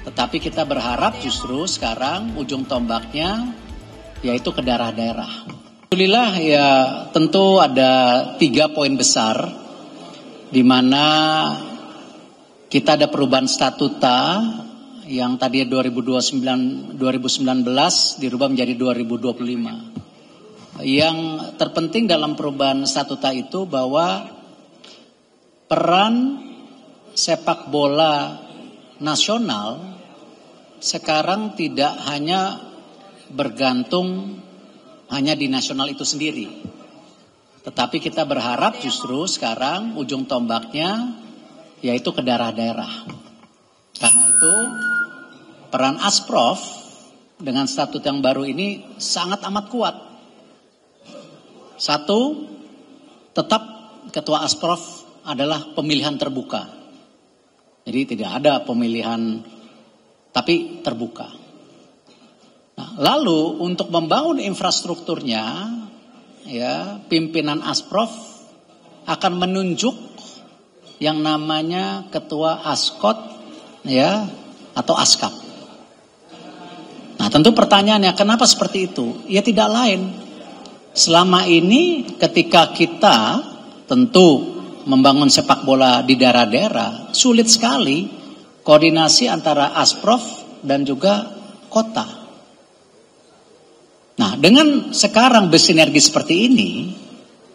Tetapi kita berharap justru sekarang ujung tombaknya yaitu ke daerah-daerah. Alhamdulillah ya tentu ada 3 poin besar di mana kita ada perubahan statuta yang tadi 2019 dirubah menjadi 2025. Yang terpenting dalam perubahan statuta itu bahwa peran sepak bola nasional sekarang tidak hanya bergantung hanya di nasional itu sendiri. Tetapi kita berharap justru sekarang ujung tombaknya yaitu ke daerah-daerah. Karena itu peran Asprof dengan statut yang baru ini sangat amat kuat. Satu, tetap ketua Asprof adalah pemilihan terbuka. Jadi tidak ada pemilihan tapi terbuka. Nah, lalu untuk membangun infrastrukturnya, ya pimpinan Asprof akan menunjuk yang namanya ketua Askot, ya atau Askap. Nah, tentu pertanyaannya kenapa seperti itu? Ya tidak lain. Selama ini ketika kita tentu membangun sepak bola di daerah-daerah, sulit sekali koordinasi antara Asprof dan juga kota. Nah, dengan sekarang bersinergi seperti ini,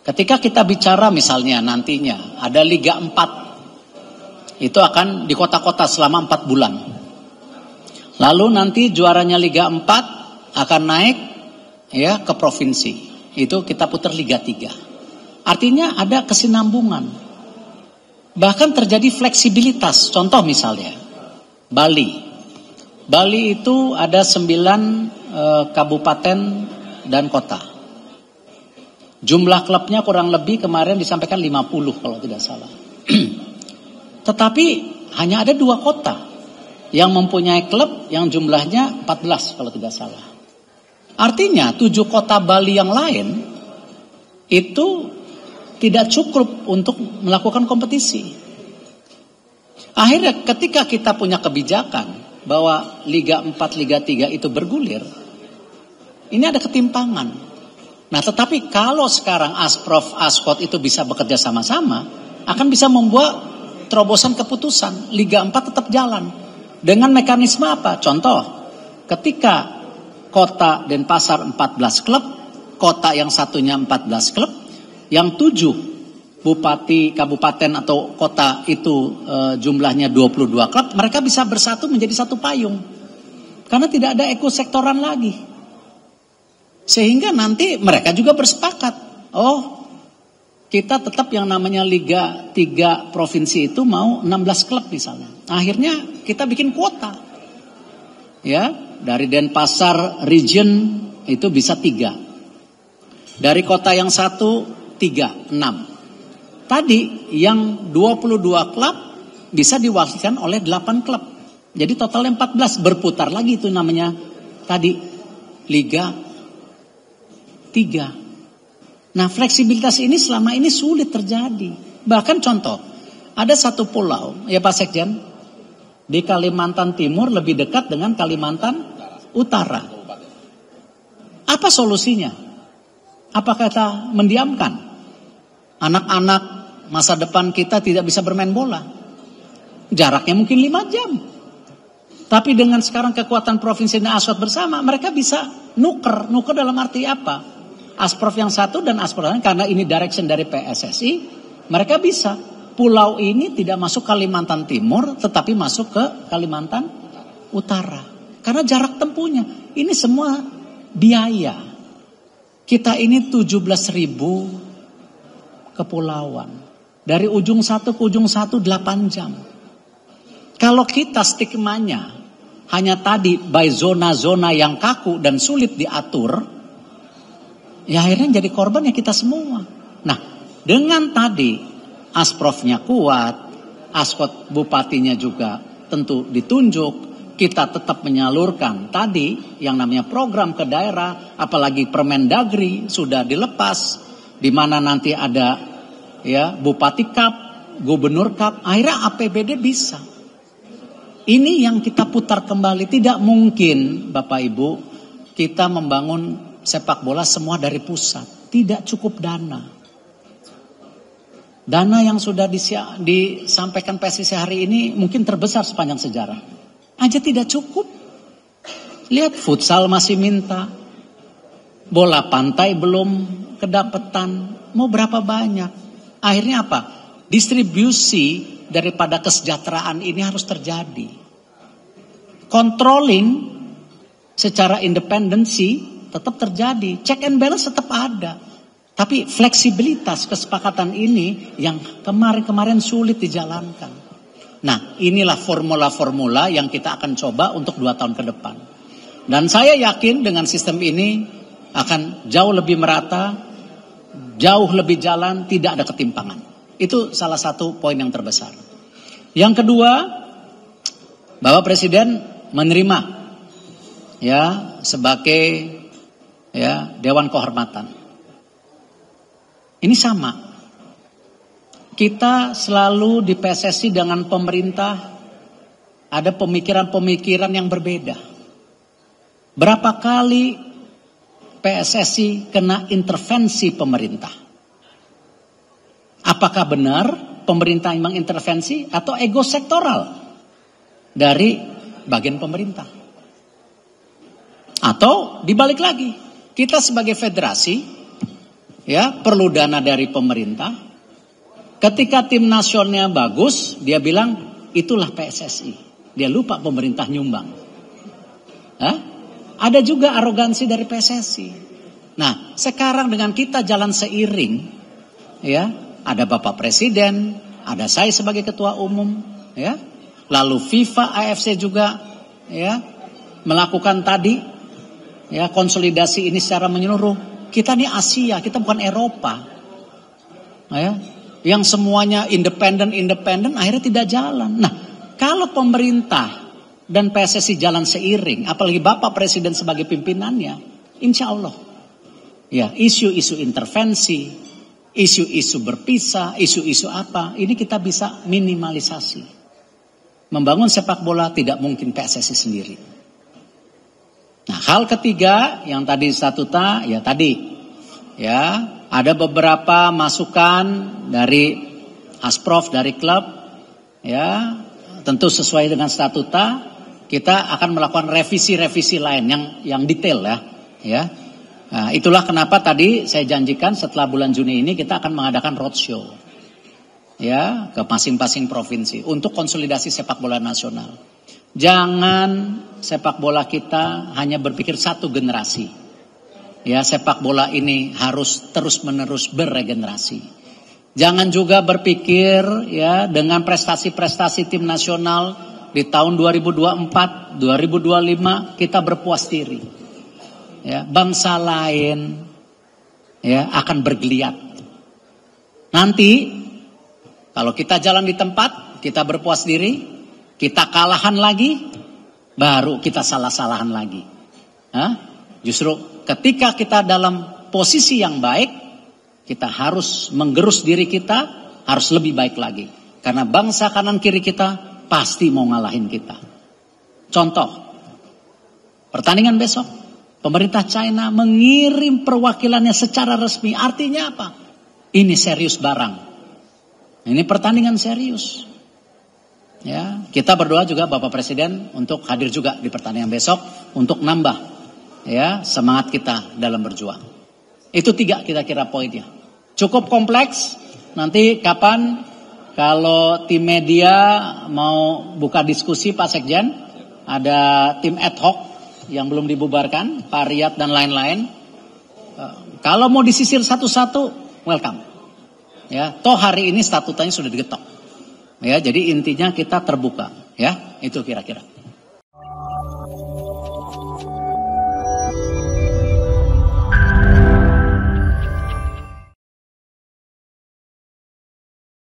ketika kita bicara misalnya nantinya ada Liga 4, itu akan di kota-kota selama 4 bulan. Lalu nanti juaranya Liga 4 akan naik ya ke provinsi. Itu kita putar Liga 3. Artinya ada kesinambungan. Bahkan terjadi fleksibilitas. Contoh misalnya Bali. Bali itu ada 9 kabupaten dan kota. Jumlah klubnya kurang lebih kemarin disampaikan 50 kalau tidak salah. Tetapi hanya ada 2 kota yang mempunyai klub yang jumlahnya 14 kalau tidak salah. Artinya 7 kota Bali yang lain itu tidak cukup untuk melakukan kompetisi. Akhirnya ketika kita punya kebijakan bahwa Liga 4, Liga 3 itu bergulir, ini ada ketimpangan. Nah, tetapi kalau sekarang Asprof, Askot itu bisa bekerja sama-sama, akan bisa membuat terobosan keputusan. Liga 4 tetap jalan. Dengan mekanisme apa? Contoh, ketika Kota Denpasar 14 klub, kota yang satunya 14 klub, yang 7 bupati, kabupaten atau kota itu jumlahnya 22 klub, mereka bisa bersatu menjadi satu payung. Karena tidak ada ekosektoran lagi. Sehingga nanti mereka juga bersepakat. Oh, kita tetap yang namanya Liga 3 provinsi itu mau 16 klub misalnya. Akhirnya kita bikin kuota. Ya, dari Denpasar region itu bisa 3. Dari kota yang satu 3, 6. Tadi yang 22 klub bisa diwakilkan oleh 8 klub. Jadi totalnya 14, berputar lagi itu namanya tadi Liga 3. Nah, fleksibilitas ini selama ini sulit terjadi. Bahkan contoh, ada satu pulau, ya Pak Sekjen, di Kalimantan Timur lebih dekat dengan Kalimantan Utara. Apa solusinya? Apa kata mendiamkan? Anak-anak masa depan kita tidak bisa bermain bola. Jaraknya mungkin 5 jam. Tapi dengan sekarang kekuatan provinsi dan Asprof bersama, mereka bisa nuker. Nuker dalam arti apa? Asprof yang satu dan Asprof yang lain, karena ini direction dari PSSI, mereka bisa. Pulau ini tidak masuk Kalimantan Timur, tetapi masuk ke Kalimantan Utara. Karena jarak tempuhnya. Ini semua biaya. Kita ini 17.000 kepulauan. Dari ujung satu ke ujung satu 8 jam. Kalau kita stigmanya hanya tadi by zona-zona yang kaku dan sulit diatur, ya akhirnya jadi korban ya kita semua. Nah, dengan tadi Asprofnya kuat, Askot bupatinya juga tentu ditunjuk, kita tetap menyalurkan tadi yang namanya program ke daerah, apalagi Permendagri sudah dilepas, di mana nanti ada ya Bupati Cup, Gubernur Cup, akhirnya APBD bisa. Ini yang kita putar kembali. Tidak mungkin Bapak Ibu kita membangun sepak bola semua dari pusat. Tidak cukup dana. Dana yang sudah disampaikan PSSI hari ini mungkin terbesar sepanjang sejarah. Aja tidak cukup. Lihat futsal masih minta. Bola pantai belum kedapetan. Mau berapa banyak? Akhirnya apa? Distribusi daripada kesejahteraan ini harus terjadi. Controlling secara independensi tetap terjadi. Check and balance tetap ada. Tapi fleksibilitas kesepakatan ini yang kemarin-kemarin sulit dijalankan. Nah, inilah formula-formula yang kita akan coba untuk 2 tahun ke depan. Dan saya yakin dengan sistem ini akan jauh lebih merata, jauh lebih jalan, tidak ada ketimpangan. Itu salah satu poin yang terbesar. Yang kedua, Bapak Presiden menerima ya sebagai ya Dewan Kehormatan. Ini sama. Kita selalu di PSSI dengan pemerintah ada pemikiran-pemikiran yang berbeda. Berapa kali PSSI kena intervensi pemerintah? Apakah benar pemerintah memang intervensi atau ego sektoral dari bagian pemerintah? Atau dibalik lagi, kita sebagai federasi ya perlu dana dari pemerintah. Ketika tim nasionalnya bagus, dia bilang itulah PSSI. Dia lupa pemerintah nyumbang. Hah? Ada juga arogansi dari PSSI. Nah, sekarang dengan kita jalan seiring, ya, ada Bapak Presiden, ada saya sebagai ketua umum, ya, lalu FIFA, AFC juga, ya, melakukan tadi, ya, konsolidasi ini secara menyeluruh. Kita ini Asia, kita bukan Eropa, ya, yang semuanya independen akhirnya tidak jalan. Nah, kalau pemerintah dan PSSI jalan seiring, apalagi Bapak Presiden sebagai pimpinannya, insya Allah, ya, isu-isu intervensi, isu-isu berpisah, isu-isu apa, ini kita bisa minimalisasi. Membangun sepak bola tidak mungkin PSSI sendiri. Nah, hal ketiga yang tadi statuta, ya tadi, ya ada beberapa masukan dari Asprof, dari klub, ya tentu sesuai dengan statuta. Kita akan melakukan revisi-revisi lain yang detail ya. Nah, itulah kenapa tadi saya janjikan setelah bulan Juni ini kita akan mengadakan roadshow ya ke masing-masing provinsi untuk konsolidasi sepak bola nasional. Jangan sepak bola kita hanya berpikir satu generasi. Ya, sepak bola ini harus terus-menerus beregenerasi. Jangan juga berpikir ya dengan prestasi-prestasi tim nasional di tahun 2024, 2025 kita berpuas diri. Ya, bangsa lain ya akan bergeliat. Nanti kalau kita jalan di tempat, kita berpuas diri, kita kalahan lagi, baru kita salah-salahan lagi. Hah? Justru ketika kita dalam posisi yang baik, kita harus menggerus diri kita, harus lebih baik lagi. Karena bangsa kanan kiri kita pasti mau ngalahin kita. Contoh, pertandingan besok, pemerintah China mengirim perwakilannya secara resmi. Artinya apa? Ini serius barang. Ini pertandingan serius. Ya, kita berdoa juga Bapak Presiden untuk hadir juga di pertandingan besok untuk nambah ya semangat kita dalam berjuang. Itu 3 kira-kira poinnya. Cukup kompleks. Nanti kapan kalau tim media mau buka diskusi Pak Sekjen, ada tim ad hoc yang belum dibubarkan, Pak Riyad dan lain-lain. Kalau mau disisir satu-satu, welcome. Ya, toh hari ini statutanya sudah digetok. Ya, jadi intinya kita terbuka. Ya, itu kira-kira.